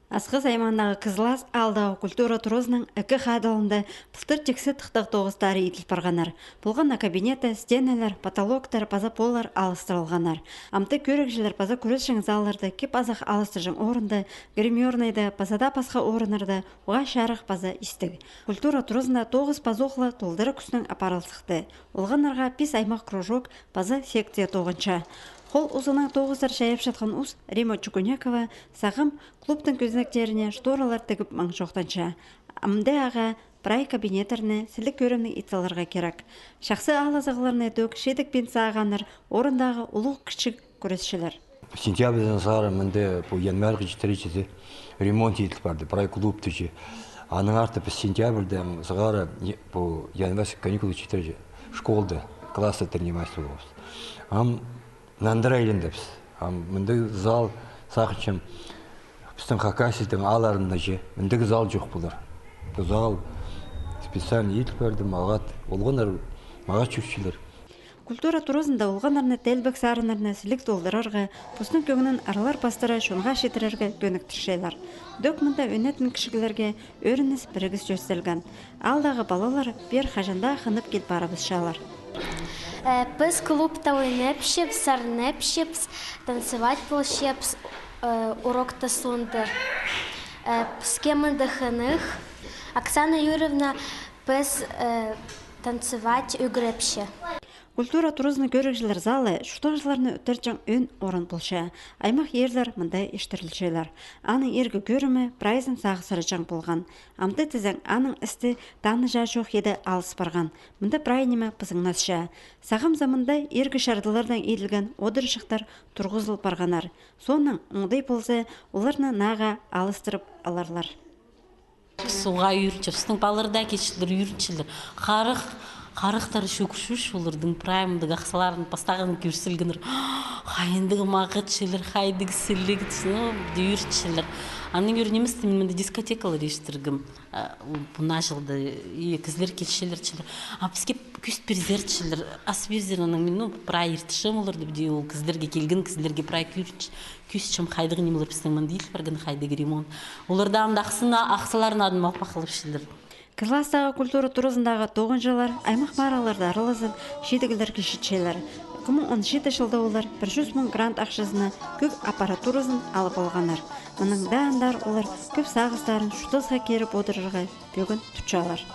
Асқыз аймандағы Кызылас алдағы культура турызының үкі қадылында пұлтыр тексі тұқтық тоғыстары етіліп барғанар. Бұлғана кабинеті, стенелер, потолоктар, паза полар алыстырылғанар. Амты көрікшілер паза көрісшің залларды кеп азақ алыстыржың орынды, гримернайды, пазада пасқа орынырды, оға шарық паза істіг. Культура турызында 9 пазоқлы толдыры күсінің апарылсықты. Олғанарға 5 аймақ кружок паза секция тоғынша. Қол ұзының 9-дар шайып жатқан ұз Рима Чукунякова сағым клубтың көзнектеріне шторалар тігіп маң жоқтанша. Амды аға прай кабинеттеріне сілі көрімнің итсаларға керек. Шақсы алазағыларына дөк шедік пен сағаныр орындағы ұлық күшік көресшілер. Сентябрьден сары мінде бұл январғы жетіречеді ремонт етіліп барды, прай клуб түші. Аның арты біз сентябрьден сығары бұл январғы каникулы жетіречі школды, классы тренемайсы болуыз. Нандыра еліндепіз. Міндегі зал сақычым біздің Хакасидің аларында же. Міндегі зал жоқ бұлар. Бұл зал специально етіп бәрді мағат. Олғанар мағат жүкшілер. Культура турызында олғанарны тәлбік сарынарны сілік толдырарға, бұстың көгінің аралар бастыра шонға шетірерге көніктіршейлер. Дөк мұнда өнетін кішігілерге өрініс бірігіз жөстелген. Алдағы балалар бір қажанда қынып кет барабыз шалар. Біз клубта ойнап-шеп, сарнап-шеп, танцевать бол-шеп, урокта сонды. С кем отдыханых. Оксана Юрьевна, біз танцевать үгірепші. Культура турызны көрікшілер залы шутағыларны өттірчің өн орын болша. Аймақ ерлер мұндай ештірілшелер. Аның ергі көрімі прайзын сағысырычың болған. Амды тізің аның істі таны жа жоқ еді алыс барған. Мұнда прайнемі пызыңнасша. Сағым замында ергі шардылардан еділген одыршықтар тұрғызыл барғанар. Соның оңдай болса, оларны наға алыстырып аларлар. Суға үйірчіп, балырда кешілер үйірчілер. Қарықтары шөкшіш олардың праймдың ақсаларын бастағын көрсілгінір. Қайындығы мағытшылар, қайдығы сілігітсіні дейіртшілер. Аның өрінемісті менде дискотекалар ештіргім. Бұна жылды кізлер келшілерчілер. Бізге күст перзерчілер. Асы берзерінің мен прай ертішім оларды бде ол кізлерге келген, кізлерге прай күстшім қайдығы немілер біздің мен дейл барған қайдығы ремонт. Оларда амдақсына ақсаларын адым алпақылыпшылар. Кызыластағы культура турызындағы 9 жылар аймақ бараларды аралызып, шетігілер кешітшелер. 2017 жылда олар 100 мың грант ақшызына көк аппаратурызын алып алғанар. Мұның да андар олар көп сағыздарын шутызға керіп отырырға бөгін тұтшалар.